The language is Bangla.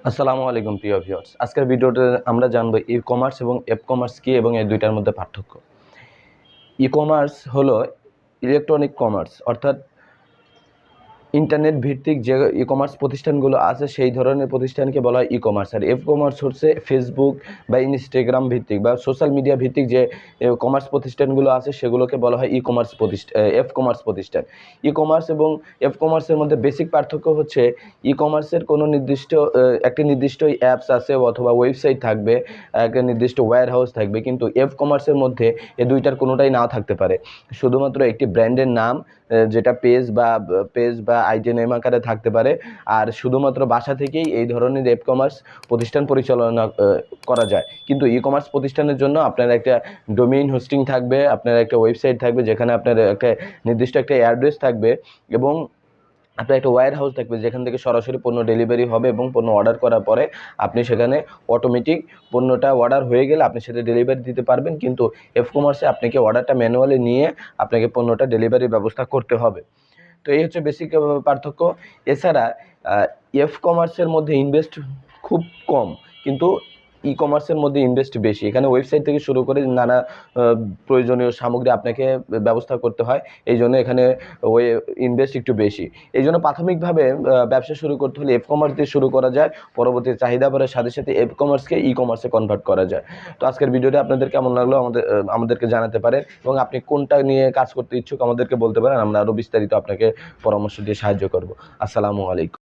আসসালামু আলাইকুম প্রিয় ভিউয়ার্স। আজকের ভিডিওতে আমরা জানবো ই-কমার্স এবং অ্যাপ কমার্স কী এবং এই দুইটার মধ্যে পার্থক্য। ই-কমার্স হলো ইলেকট্রনিক কমার্স, অর্থাৎ ইন্টারনেট ভিত্তিক যে ই-কমার্স প্রতিষ্ঠানগুলো আছে সেই ধরনের প্রতিষ্ঠানকে বলা হয় ই-কমার্স। আর এফ কমার্স হচ্ছে ফেসবুক বা ইনস্টাগ্রাম ভিত্তিক বা সোশ্যাল মিডিয়া ভিত্তিক যে কমার্স প্রতিষ্ঠানগুলো আছে সেগুলোকে বলা হয় ই-কমার্স এফ কমার্স প্রতিষ্ঠান। ই-কমার্স এবং এফ কমার্সের মধ্যে বেসিক পার্থক্য হচ্ছে ই-কমার্সের কোনো নির্দিষ্ট একটি নির্দিষ্ট অ্যাপস আছে অথবা ওয়েবসাইট থাকবে, একটা নির্দিষ্ট ওয়্যার হাউস থাকবে, কিন্তু এফ কমার্সের মধ্যে এ দুইটার কোনোটাই নাও থাকতে পারে। শুধুমাত্র একটি ব্র্যান্ডের নাম, যেটা পেজ বা আইডি নেম আকারে থাকতে পারে। আর শুধুমাত্র বাসা থেকেই এই ধরনের এফ কমার্স প্রতিষ্ঠান পরিচালনা করা যায়। কিন্তু ই কমার্স প্রতিষ্ঠানের জন্য আপনার একটা ডোমেইন হোস্টিং থাকবে, আপনার একটা ওয়েবসাইট থাকবে যেখানে আপনার একটা নির্দিষ্ট একটা অ্যাড্রেস থাকবে এবং আপনার একটা ওয়্যার হাউস থাকবে যেখান থেকে সরাসরি পণ্য ডেলিভারি হবে এবং পণ্য অর্ডার করার পরে আপনি সেখানে অটোমেটিক পণ্যটা অর্ডার হয়ে গেলে আপনি সেটা ডেলিভারি দিতে পারবেন। কিন্তু এফ কমার্সে আপনাকে অর্ডারটা ম্যানুয়ালি নিয়ে আপনাকে পণ্যটা ডেলিভারির ব্যবস্থা করতে হবে। তো এই হচ্ছে বেসিক পার্থক্য। এছাড়া এফ কমার্সের মধ্যে ইনভেস্ট খুব কম, কিন্তু ই কমার্সের মধ্যে ইনভেস্ট বেশি। এখানে ওয়েবসাইট থেকে শুরু করে নানা প্রয়োজনীয় সামগ্রী আপনাকে ব্যবস্থা করতে হয়, এই জন্য এখানে ইনভেস্ট একটু বেশি। এই জন্য প্রাথমিকভাবে ব্যবসা শুরু করতে হলে এফ কমার্স দিয়ে শুরু করা যায়, পরবর্তী চাহিদা বাড়ার সাথে সাথে এফ কমার্সকে ই কমার্সে কনভার্ট করা যায়। তো আজকের ভিডিওটা আপনাদের কেমন লাগলো আমাদেরকে জানাতে পারেন এবং আপনি কোনটা নিয়ে কাজ করতে ইচ্ছুক আমাদেরকে বলতে পারেন, আমরা আরও বিস্তারিত আপনাকে পরামর্শ দিয়ে সাহায্য করব। আসসালামু আলাইকুম।